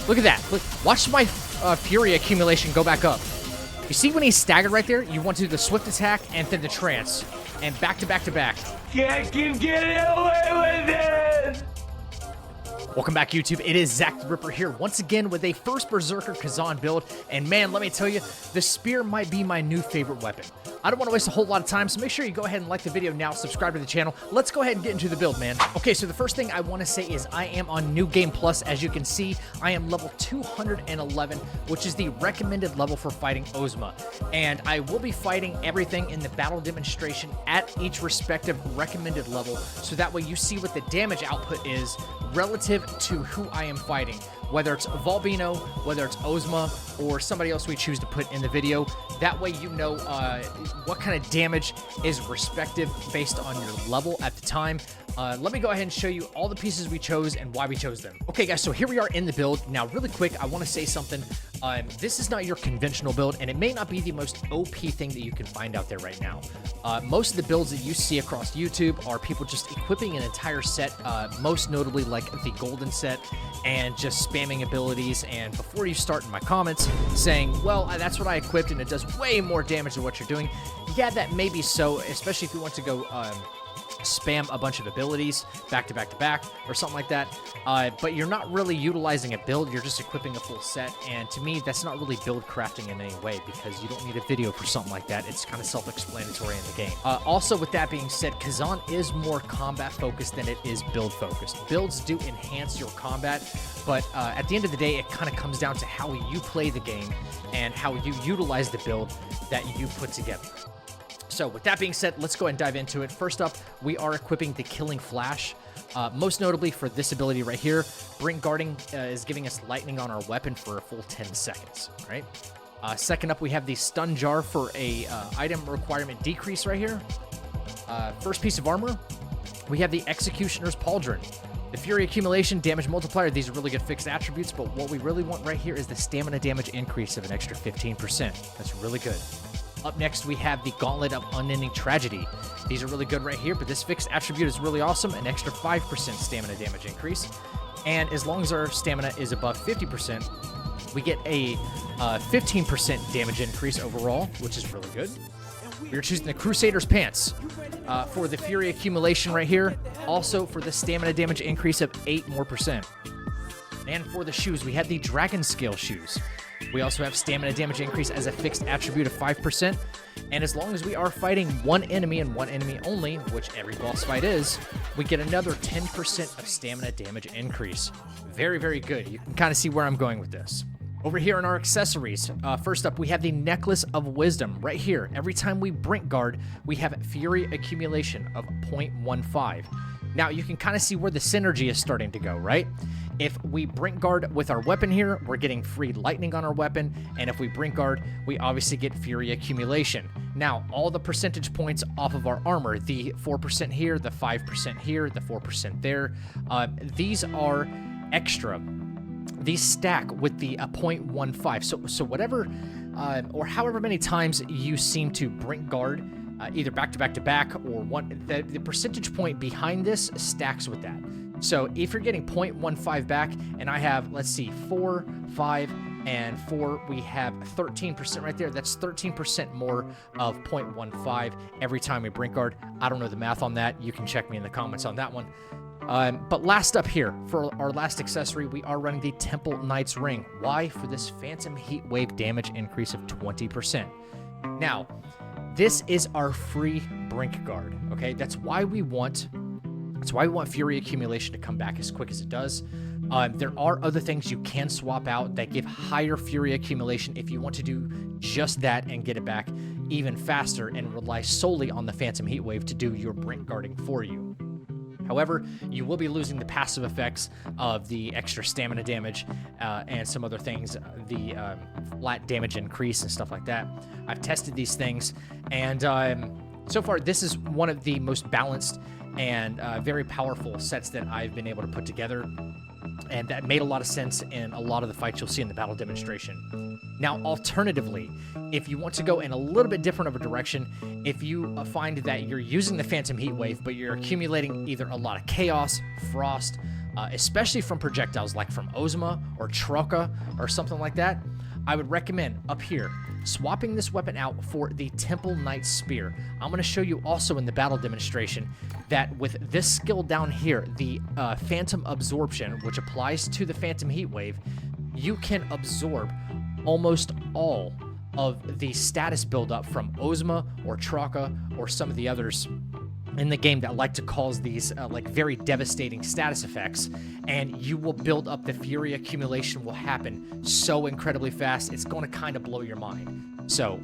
Look at that. Look, watch my Fury accumulation go back up. You see when he's staggered right there? You want to do the swift attack and then the trance. And back to back to back. Can't keep getting away with it! Welcome back, YouTube. It is Zach the Ripper here once again with a First Berserker Khazan build. And man, let me tell you, the spear might be my new favorite weapon. I don't want to waste a whole lot of time, so make sure you go ahead and like the video now, subscribe to the channel. Let's go ahead and get into the build, man. Okay, so the first thing I want to say is I am on New Game Plus. As you can see, I am level 211, which is the recommended level for fighting Ozma. And I will be fighting everything in the battle demonstration at each respective recommended level, so that way you see what the damage output is relative to who I am fighting. Whether it's Volbino, whether it's Ozma, or somebody else we choose to put in the video. That way you know what kind of damage is respective based on your level at the time. Let me go ahead and show you all the pieces we chose and why we chose them. Okay, guys, so here we are in the build. Now, really quick, I want to say something. This is not your conventional build, and it may not be the most OP thing that you can find out there right now. Most of the builds that you see across YouTube are people just equipping an entire set, most notably like the golden set, and just spamming abilities. And before you start in my comments saying, well, that's what I equipped and it does way more damage than what you're doing, yeah, that may be so, especially if you want to go spam a bunch of abilities back to back to back or something like that, but you're not really utilizing a build, you're just equipping a full set. And to me, that's not really build crafting in any way, because you don't need a video for something like that. It's kind of self-explanatory in the game. Also, with that being said, Khazan is more combat focused than it is build focused. Builds do enhance your combat, but at the end of the day, it kind of comes down to how you play the game and how you utilize the build that you put together. So with that being said, let's go ahead and dive into it. First up, we are equipping the Killing Flash. Most notably for this ability right here, Brink Guarding is giving us lightning on our weapon for a full 10 seconds, right? Second up, we have the Stun Jar for a item requirement decrease right here. First piece of armor, we have the Executioner's Pauldron. The Fury Accumulation, Damage Multiplier, these are really good fixed attributes, but what we really want right here is the stamina damage increase of an extra 15%. That's really good. Up next, we have the Gauntlet of Unending Tragedy. These are really good right here, but this fixed attribute is really awesome. An extra 5% stamina damage increase. And as long as our stamina is above 50%, we get a 15% damage increase overall, which is really good. We're choosing the Crusader's Pants for the Fury Accumulation right here. Also for the stamina damage increase of 8% more. And for the shoes, we have the Dragon Scale shoes. We also have stamina damage increase as a fixed attribute of 5%. And as long as we are fighting one enemy and one enemy only, which every boss fight is, we get another 10% of stamina damage increase. Very, very good. You can kind of see where I'm going with this. Over here in our accessories, first up, we have the Necklace of Wisdom right here. Every time we Brink Guard, we have Fury Accumulation of 0.15. Now, you can kind of see where the synergy is starting to go, right? If we Brink Guard with our weapon here, we're getting free lightning on our weapon, and if we Brink Guard, we obviously get Fury Accumulation. Now, all the percentage points off of our armor, the 4% here, the 5% here, the 4% there, these are extra. These stack with the 0.15. So whatever, or however many times you seem to Brink Guard, either back to back to back or one, the percentage point behind this stacks with that. So if you're getting 0.15 back, and I have, let's see, 4, 5, and 4, we have 13% right there. That's 13% more of 0.15 every time we Brink Guard. I don't know the math on that. You can check me in the comments on that one. But last up here, for our last accessory, we are running the Temple Knight's Ring. Why? For this Phantom Heat Wave damage increase of 20%. Now, this is our free Brink Guard, okay? That's why we want Fury Accumulation to come back as quick as it does. There are other things you can swap out that give higher Fury Accumulation if you want to do just that and get it back even faster and rely solely on the Phantom Heat Wave to do your Brink Guarding for you. However, you will be losing the passive effects of the extra stamina damage and some other things, the flat damage increase and stuff like that. I've tested these things, and so far this is one of the most balanced and very powerful sets that I've been able to put together. And that made a lot of sense in a lot of the fights you'll see in the battle demonstration. Now, alternatively, if you want to go in a little bit different of a direction, if you find that you're using the Phantom Heat Wave, but you're accumulating either a lot of Chaos, Frost, especially from projectiles like from Ozma or Troca or something like that, I would recommend up here swapping this weapon out for the Temple Knight Spear. I'm going to show you also in the battle demonstration that with this skill down here, the Phantom Absorption, which applies to the Phantom Heatwave, you can absorb almost all of the status buildup from Ozma or Troca or some of the others in the game that like to cause these like very devastating status effects, and you will build up. The Fury accumulation will happen so incredibly fast, it's going to kind of blow your mind. So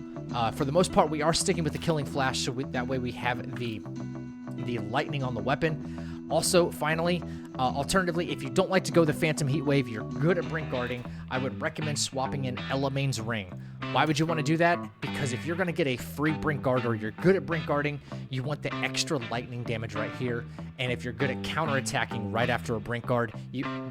for the most part, we are sticking with the Killing Flash, so that way we have the lightning on the weapon. Also, finally, alternatively, if you don't like to go the Phantom Heatwave, you're good at brink guarding, I would recommend swapping in Elamain's Ring. Why would you want to do that? Because if you're going to get a free brink guard or you're good at brink guarding, you want the extra lightning damage right here. And if you're good at counterattacking right after a brink guard,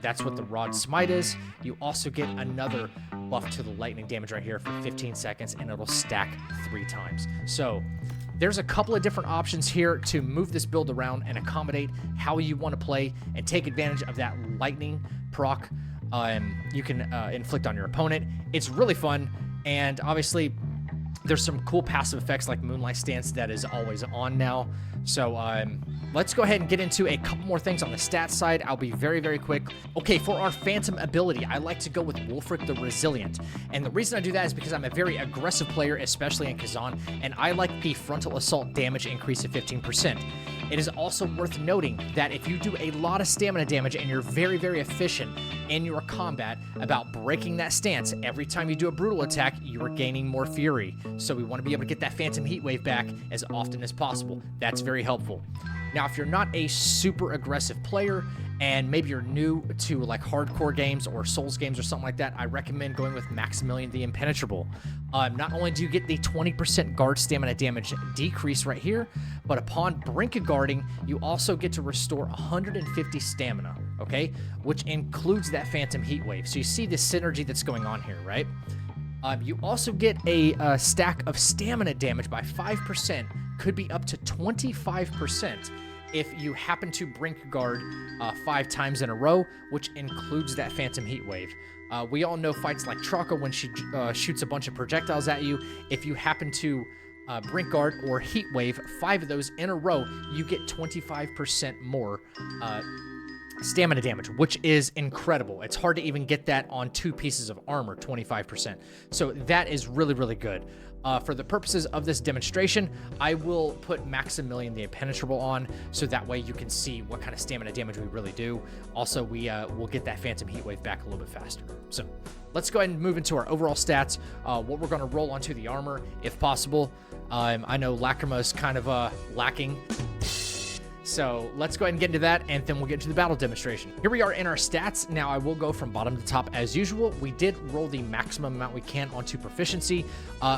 that's what the Rod Smite is. You also get another buff to the lightning damage right here for 15 seconds, and it'll stack 3 times. So there's a couple of different options here to move this build around and accommodate how you want to play and take advantage of that lightning proc you can inflict on your opponent. It's really fun, and obviously there's some cool passive effects like Moonlight Stance that is always on now. So let's go ahead and get into a couple more things on the stats side. I'll be very, very quick. Okay, for our Phantom ability, I like to go with Wulfric the Resilient. And the reason I do that is because I'm a very aggressive player, especially in Khazan, and I like the frontal assault damage increase of 15%. It is also worth noting that if you do a lot of stamina damage and you're very, very efficient in your combat about breaking that stance, every time you do a brutal attack, you are gaining more fury. So we want to be able to get that Phantom Heatwave back as often as possible. That's very helpful. Now, if you're not a super aggressive player and maybe you're new to like hardcore games or Souls games or something like that, I recommend going with Maximilian the Impenetrable. Not only do you get the 20% guard stamina damage decrease right here, but upon brink guarding, you also get to restore 150 stamina, okay? Which includes that Phantom Heatwave. So you see the synergy that's going on here, right? You also get a stack of stamina damage by 5%, could be up to 25% if you happen to brink guard 5 times in a row, which includes that Phantom Heatwave. We all know fights like Troca when she shoots a bunch of projectiles at you. If you happen to brink guard or Heatwave 5 of those in a row, you get 25% more stamina damage, which is incredible. It's hard to even get that on 2 pieces of armor, 25%. So that is really, really good. For the purposes of this demonstration, I will put Maximilian the Impenetrable on, so that way you can see what kind of stamina damage we really do. Also, we'll get that Phantom Heatwave back a little bit faster. So let's go ahead and move into our overall stats. What we're going to roll onto the armor, if possible. I know Lacrima is kind of lacking. So let's go ahead and get into that, and then we'll get into the battle demonstration. Here we are in our stats. Now I will go from bottom to top as usual. We did roll the maximum amount we can onto proficiency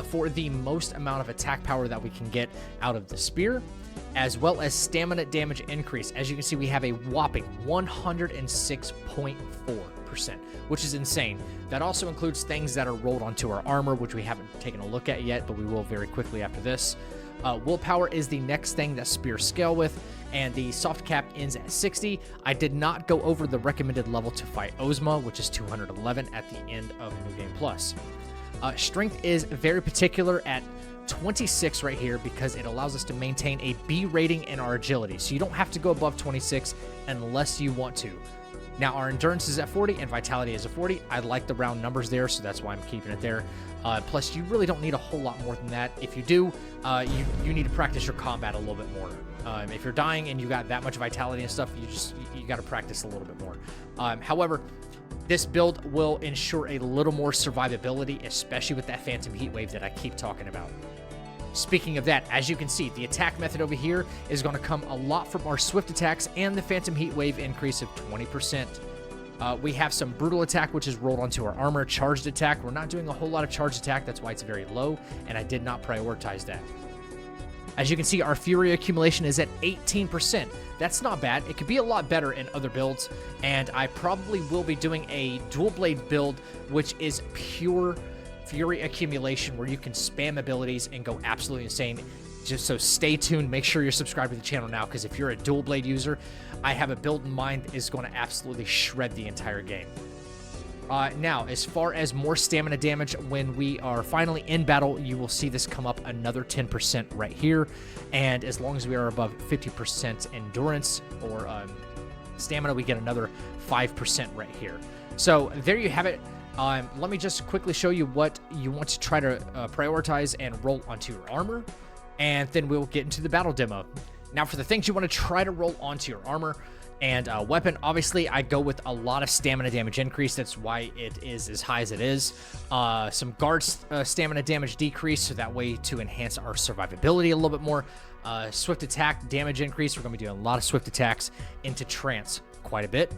for the most amount of attack power that we can get out of the spear, as well as stamina damage increase. As you can see, we have a whopping 106.4%, which is insane. That also includes things that are rolled onto our armor, which we haven't taken a look at yet, but we will very quickly after this. Willpower is the next thing that spears scale with, and the soft cap ends at 60. I did not go over the recommended level to fight Ozma, which is 211 at the end of New Game Plus. Strength is very particular at 26 right here because it allows us to maintain a B rating in our agility. So you don't have to go above 26 unless you want to. Now, our endurance is at 40 and vitality is at 40. I like the round numbers there, so that's why I'm keeping it there. Plus, you really don't need a whole lot more than that. If you do, you need to practice your combat a little bit more. If you're dying and you got that much vitality and stuff, you got to practice a little bit more. However, this build will ensure a little more survivability, especially with that Phantom Heatwave that I keep talking about. Speaking of that, as you can see, the attack method over here is going to come a lot from our swift attacks and the Phantom Heatwave increase of 20%. We have some brutal attack, which is rolled onto our armor. Charged attack, we're not doing a whole lot of charged attack. That's why it's very low, and I did not prioritize that. As you can see, our Fury accumulation is at 18%. That's not bad. It could be a lot better in other builds, and I probably will be doing a dual blade build, which is pure Fury accumulation, where you can spam abilities and go absolutely insane. Just so stay tuned. Make sure you're subscribed to the channel now, because if you're a dual blade user, I have a build in mind that is going to absolutely shred the entire game. Now, as far as more stamina damage, when we are finally in battle, you will see this come up another 10% right here. And as long as we are above 50% endurance or stamina, we get another 5% right here. So there you have it. Let me just quickly show you what you want to try to prioritize and roll onto your armor, and then we'll get into the battle demo. Now, for the things you want to try to roll onto your armor and weapon, obviously I go with a lot of stamina damage increase. That's why it is as high as it is. Some guard stamina damage decrease, so that way to enhance our survivability a little bit more. Swift attack damage increase. We're going to be doing a lot of swift attacks into trance quite a bit.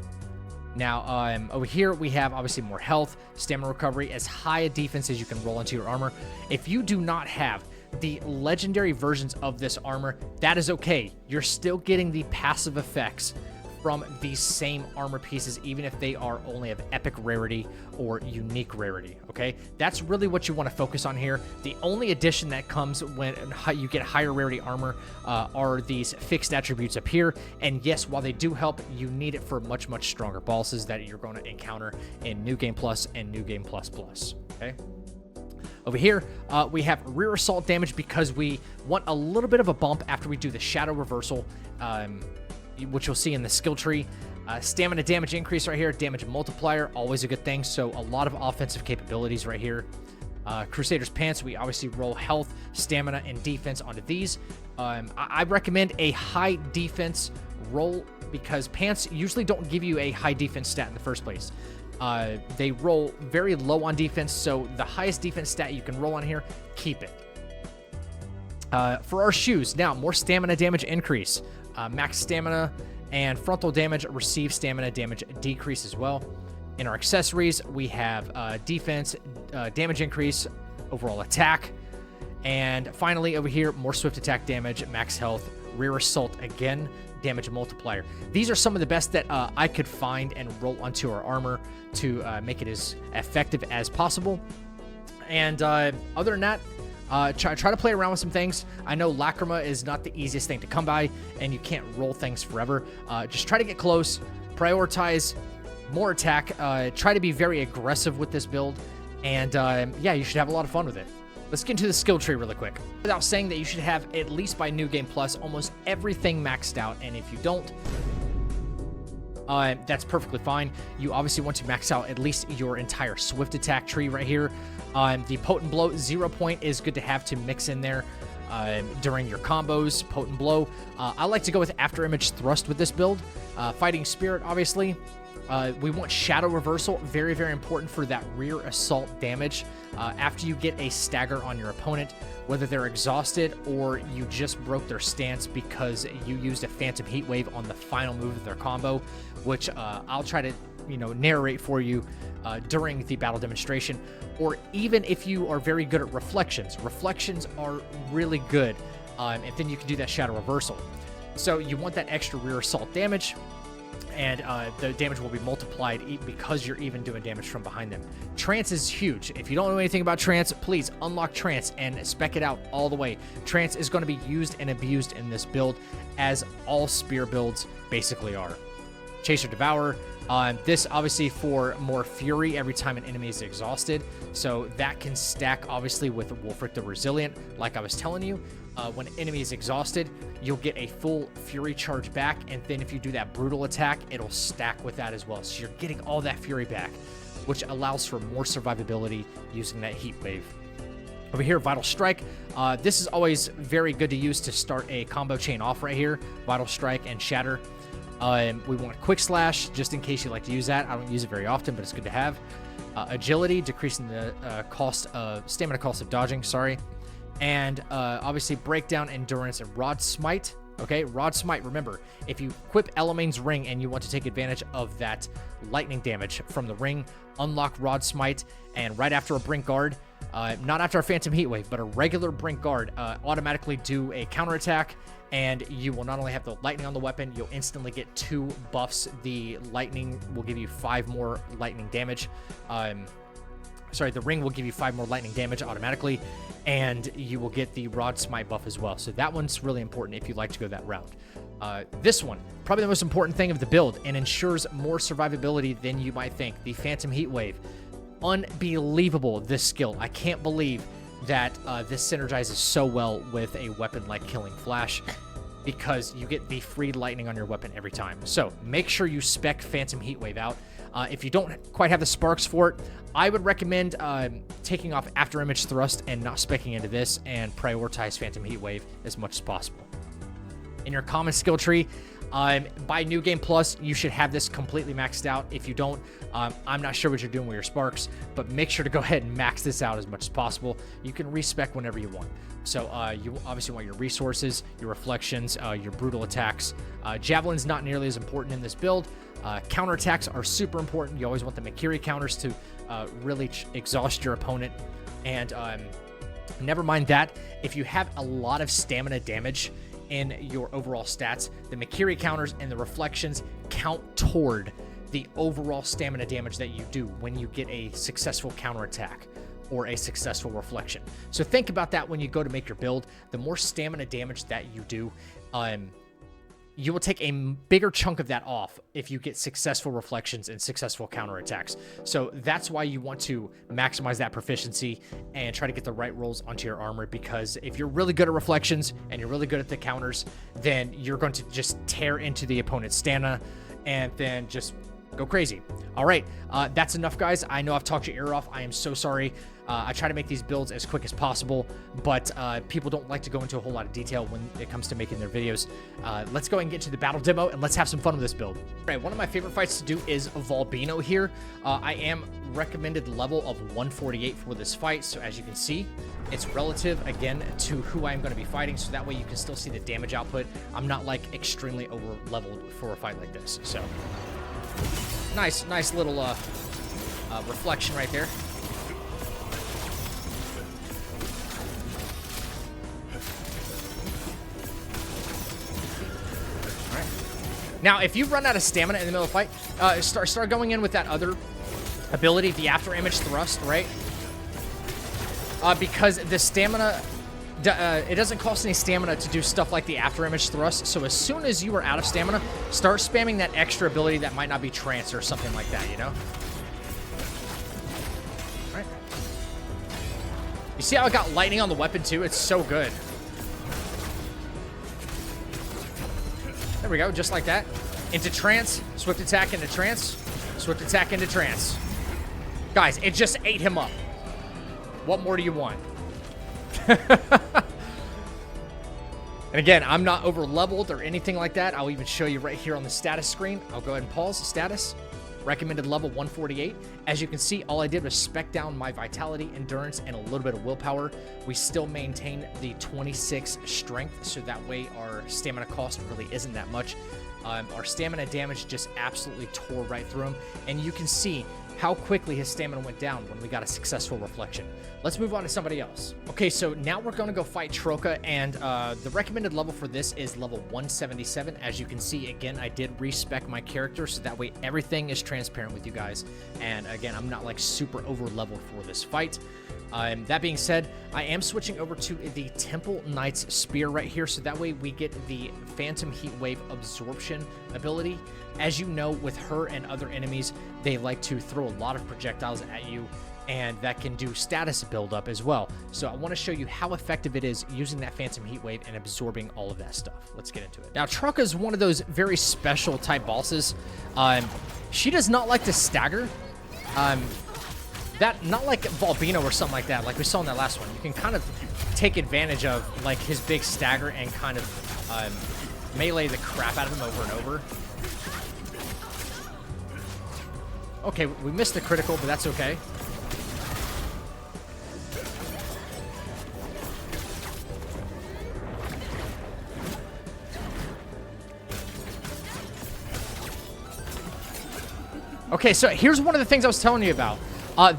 Now, over here, we have obviously more health, stamina recovery, as high a defense as you can roll into your armor. If you do not have the legendary versions of this armor, that is okay. You're still getting the passive effects from these same armor pieces, even if they are only of epic rarity or unique rarity, okay? That's really what you want to focus on here. The only addition that comes when you get higher rarity armor are these fixed attributes up here, and yes, while they do help, you need it for much, much stronger bosses that you're going to encounter in New Game Plus and New Game Plus Plus, okay? Over here, we have rear assault damage because we want a little bit of a bump after we do the shadow reversal, which you'll see in the skill tree. Stamina damage increase right here, damage multiplier, always a good thing. So a lot of offensive capabilities right here. Crusader's Pants, we obviously roll health, stamina, and defense onto these. I recommend a high defense roll because Pants usually don't give you a high defense stat in the first place. They roll very low on defense, so the highest defense stat you can roll on here, keep it. For our shoes, now more stamina damage increase. Max stamina and frontal damage, receive stamina damage decrease as well. In our accessories, we have defense, damage increase, overall attack, and finally over here, more swift attack damage, max health, rear assault again, damage multiplier. These are some of the best that I could find and roll onto our armor to make it as effective as possible. And other than that, try to play around with some things. I know Lacrima is not the easiest thing to come by, and you can't roll things forever. Just try to get close, prioritize more attack, try to be very aggressive with this build, and yeah, you should have a lot of fun with it. Let's get into the skill tree really quick. Without saying that you should have, at least by New Game Plus, almost everything maxed out, and if you don't, that's perfectly fine. You obviously want to max out at least your entire swift attack tree right here. The Potent Blow 0 point is good to have to mix in there during your combos. Potent Blow. I like to go with After Image Thrust with this build. Fighting Spirit, obviously. We want Shadow Reversal. Very, very important for that rear assault damage. After you get a stagger on your opponent, whether they're exhausted or you just broke their stance because you used a Phantom Heat Wave on the final move of their combo, which I'll try to narrate for you during the battle demonstration, or even if you are very good at reflections. Reflections are really good, and then you can do that Shadow Reversal. So you want that extra rear assault damage, and the damage will be multiplied because you're even doing damage from behind them. Trance is huge. If you don't know anything about Trance, please unlock Trance and spec it out all the way. Trance is going to be used and abused in this build, as all spear builds basically are. Chaser Devour. This obviously for more fury every time an enemy is exhausted, so that can stack obviously with Wolfric the Resilient. Like I was telling you, when an enemy is exhausted, you'll get a full fury charge back, and then if you do that brutal attack, it'll stack with that as well. So you're getting all that fury back, which allows for more survivability using that heat wave. Over here, Vital Strike. This is always very good to use to start a combo chain off right here. Vital Strike and Shatter. We want Quick Slash, just in case you like to use that. I don't use it very often, but it's good to have. Agility, decreasing the stamina cost of dodging, sorry. And obviously Breakdown, Endurance, and Rod Smite. Okay, Rod Smite, remember, if you equip Elamain's Ring and you want to take advantage of that lightning damage from the ring, unlock Rod Smite, and right after a Brink Guard, not after a Phantom Heatwave, but a regular Brink Guard, automatically do a counterattack, and you will not only have the lightning on the weapon, you'll instantly get 2 buffs. The lightning will give you 5 more lightning damage. Sorry, the ring will give you 5 more lightning damage automatically, and you will get the Rod Smite buff as well. So that one's really important if you'd like to go that route. This one, probably the most important thing of the build, and ensures more survivability than you might think. The Phantom Heat Wave. Unbelievable, this skill. I can't believe that this synergizes so well with a weapon like Killing Flash, because you get the free lightning on your weapon every time. So make sure you spec Phantom Heat Wave out. If you don't quite have the sparks for it, I would recommend taking off After Image Thrust and not speccing into this, and prioritize Phantom Heat Wave as much as possible. In your common skill tree, by New Game Plus, you should have this completely maxed out. If you don't, I'm not sure what you're doing with your sparks, but make sure to go ahead and max this out as much as possible. You can respec whenever you want. So you obviously want your resources, your reflections, your brutal attacks. Javelin's not nearly as important in this build. Counterattacks are super important. You always want the Makiri counters to really exhaust your opponent. And never mind that, if you have a lot of stamina damage in your overall stats, the Makiri counters and the reflections count toward the overall stamina damage that you do when you get a successful counterattack or a successful reflection. So think about that when you go to make your build. The more stamina damage that you do, you will take a bigger chunk of that off if you get successful reflections and successful counterattacks. So that's why you want to maximize that proficiency and try to get the right rolls onto your armor, because if you're really good at reflections and you're really good at the counters, then you're going to just tear into the opponent's stamina and then just go crazy. All right, that's enough, guys. I know I've talked your ear off. I am so sorry. I try to make these builds as quick as possible, but people don't like to go into a whole lot of detail when it comes to making their videos. Let's go and get to the battle demo, and let's have some fun with this build. All right, one of my favorite fights to do is Volbino here. I am recommended level of 148 for this fight, so as you can see, it's relative, again, to who I'm going to be fighting, so that way you can still see the damage output. I'm not, like, extremely over-leveled for a fight like this, so... Nice little reflection right there. All right. Now, if you run out of stamina in the middle of the fight, start going in with that other ability, the After Image Thrust, right? Because the stamina... it doesn't cost any stamina to do stuff like the After Image Thrust, so as soon as you are out of stamina, start spamming that extra ability that might not be trance or something like that, you know? Alright. You see how I got lightning on the weapon too? It's so good. There we go, just like that. Into trance, swift attack into trance, swift attack into trance. Guys, it just ate him up. What more do you want? And again, I'm not over leveled or anything like that. I'll even show you right here on the status screen. I'll go ahead and pause the status. Recommended level 148. As you can see, all I did was spec down my vitality, endurance, and a little bit of willpower. We still maintain the 26 strength, so that way our stamina cost really isn't that much. Our stamina damage just absolutely tore right through him, and you can see how quickly his stamina went down when we got a successful reflection. Let's move on to somebody else. Okay, so now we're going to go fight Troka, and the recommended level for this is level 177. As you can see, again, I did respec my character, so that way everything is transparent with you guys. And again, I'm not like super over leveled for this fight. That being said, I am switching over to the Temple Knight's Spear right here, so that way we get the Phantom Heat Wave Absorption ability. As you know, with her and other enemies, they like to throw a lot of projectiles at you, and that can do status buildup as well. So I want to show you how effective it is using that Phantom Heat Wave and absorbing all of that stuff. Let's get into it. Now, Trucka is one of those very special type bosses. She does not like to stagger. That, not like Volbino or something like that, like we saw in that last one. You can kind of take advantage of like his big stagger and kind of melee the crap out of him over and over. Okay, we missed the critical, but that's okay. Okay, so here's one of the things I was telling you about.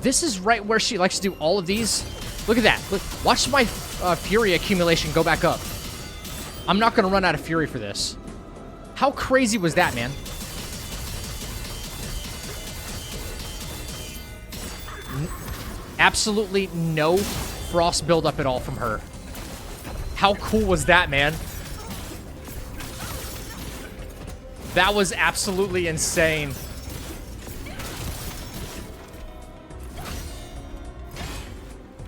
This is right where she likes to do all of these. Look at that. Look, watch my fury accumulation go back up. I'm not going to run out of fury for this. How crazy was that, man? Absolutely no frost buildup at all from her. How cool was that, man? That was absolutely insane.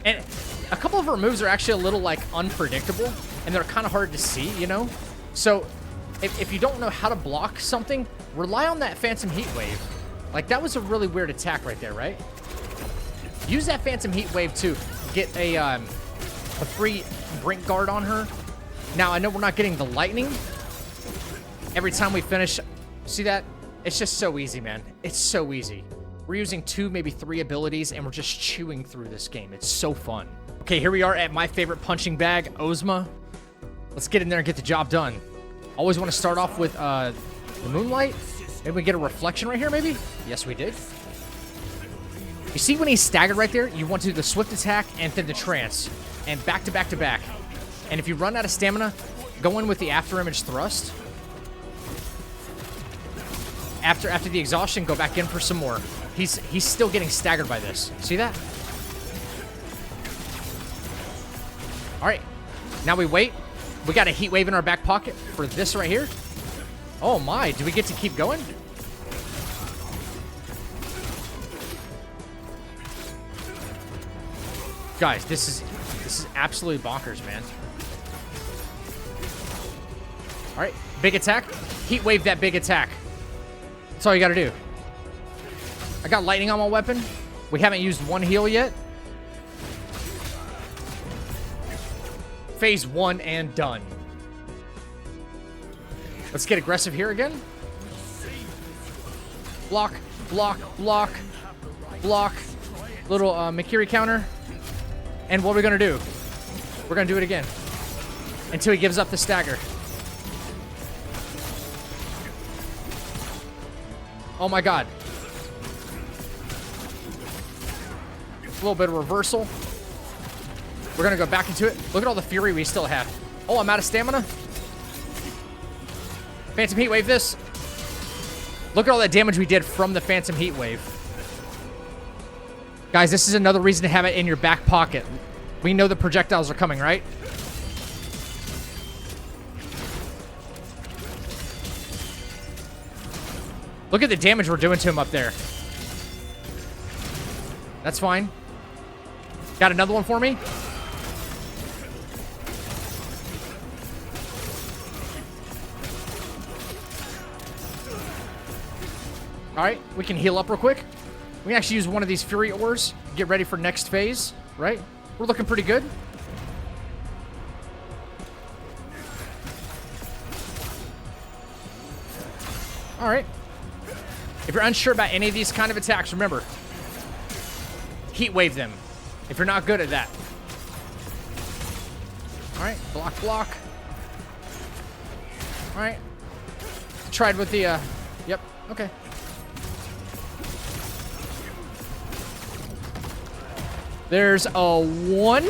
And a couple of her moves are actually a little, like, unpredictable, and they're kind of hard to see, you know? So, if you don't know how to block something, rely on that Phantom Heat Wave. Like, that was a really weird attack right there, right? Use that Phantom Heat Wave to get a free Brink Guard on her. Now, I know we're not getting the lightning every time we finish. See that? It's just so easy, man. It's so easy. We're using 2, maybe 3 abilities, and we're just chewing through this game. It's so fun. Okay, here we are at my favorite punching bag, Ozma. Let's get in there and get the job done. Always want to start off with the Moonlight. Maybe we get a reflection right here, maybe? Yes, we did. You see when he's staggered right there? You want to do the swift attack and then the trance. And back to back to back. And if you run out of stamina, go in with the after image thrust. After the exhaustion, go back in for some more. He's still getting staggered by this. See that? All right. Now we wait. We got a heat wave in our back pocket for this right here. Oh my, do we get to keep going? Guys, this is absolutely bonkers, man. All right, big attack. Heat wave that big attack. That's all you gotta do. I got lightning on my weapon. We haven't used 1 heal yet. Phase 1 and done. Let's get aggressive here again. Block, block, block, block. Little Mikiri counter. And what are we gonna do? We're gonna do it again. Until he gives up the stagger. Oh my god. A little bit of reversal. We're gonna go back into it. Look at all the fury we still have. Oh, I'm out of stamina. Phantom Heat Wave this. Look at all that damage we did from the Phantom Heat Wave. Guys, this is another reason to have it in your back pocket. We know the projectiles are coming, right? Look at the damage we're doing to him up there. That's fine. Got another one for me? Alright, we can heal up real quick. We can actually use one of these Fury Ores. Get ready for next phase, right? We're looking pretty good. Alright. If you're unsure about any of these kind of attacks, remember, heat wave them if you're not good at that. Alright, block, block. Alright. Tried with the, yep, okay. There's a 1.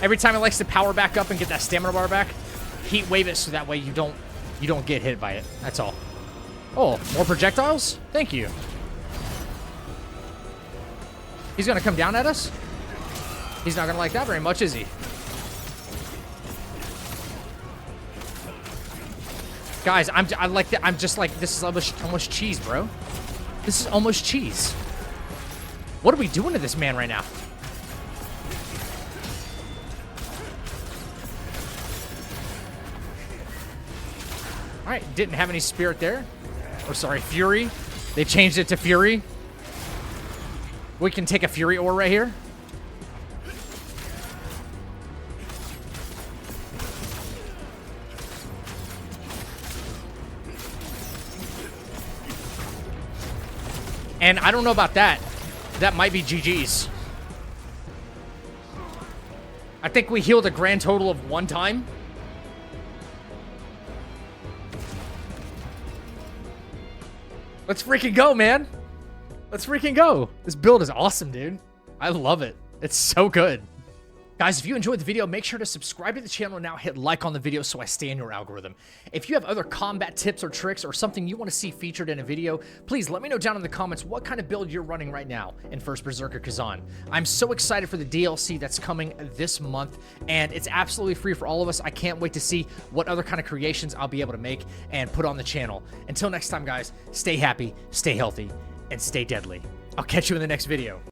Every time it likes to power back up and get that stamina bar back, heat wave it so that way you don't get hit by it. That's all. Oh, more projectiles? Thank you. He's gonna come down at us? He's not gonna like that very much, is he? Guys, I'm just like, this is almost cheese, bro. This is almost cheese. What are we doing to this man right now? All right, didn't have any spirit there. Or sorry, fury. They changed it to fury. We can take a fury ore right here. And I don't know about that. That might be GG's. I think we healed a grand total of 1 time. Let's freaking go, man. Let's freaking go. This build is awesome, dude. I love it. It's so good. Guys, if you enjoyed the video, make sure to subscribe to the channel and now hit like on the video so I stay in your algorithm. If you have other combat tips or tricks or something you want to see featured in a video, please let me know down in the comments what kind of build you're running right now in First Berserker Khazan. I'm so excited for the DLC that's coming this month, and it's absolutely free for all of us. I can't wait to see what other kind of creations I'll be able to make and put on the channel. Until next time, guys, stay happy, stay healthy, and stay deadly. I'll catch you in the next video.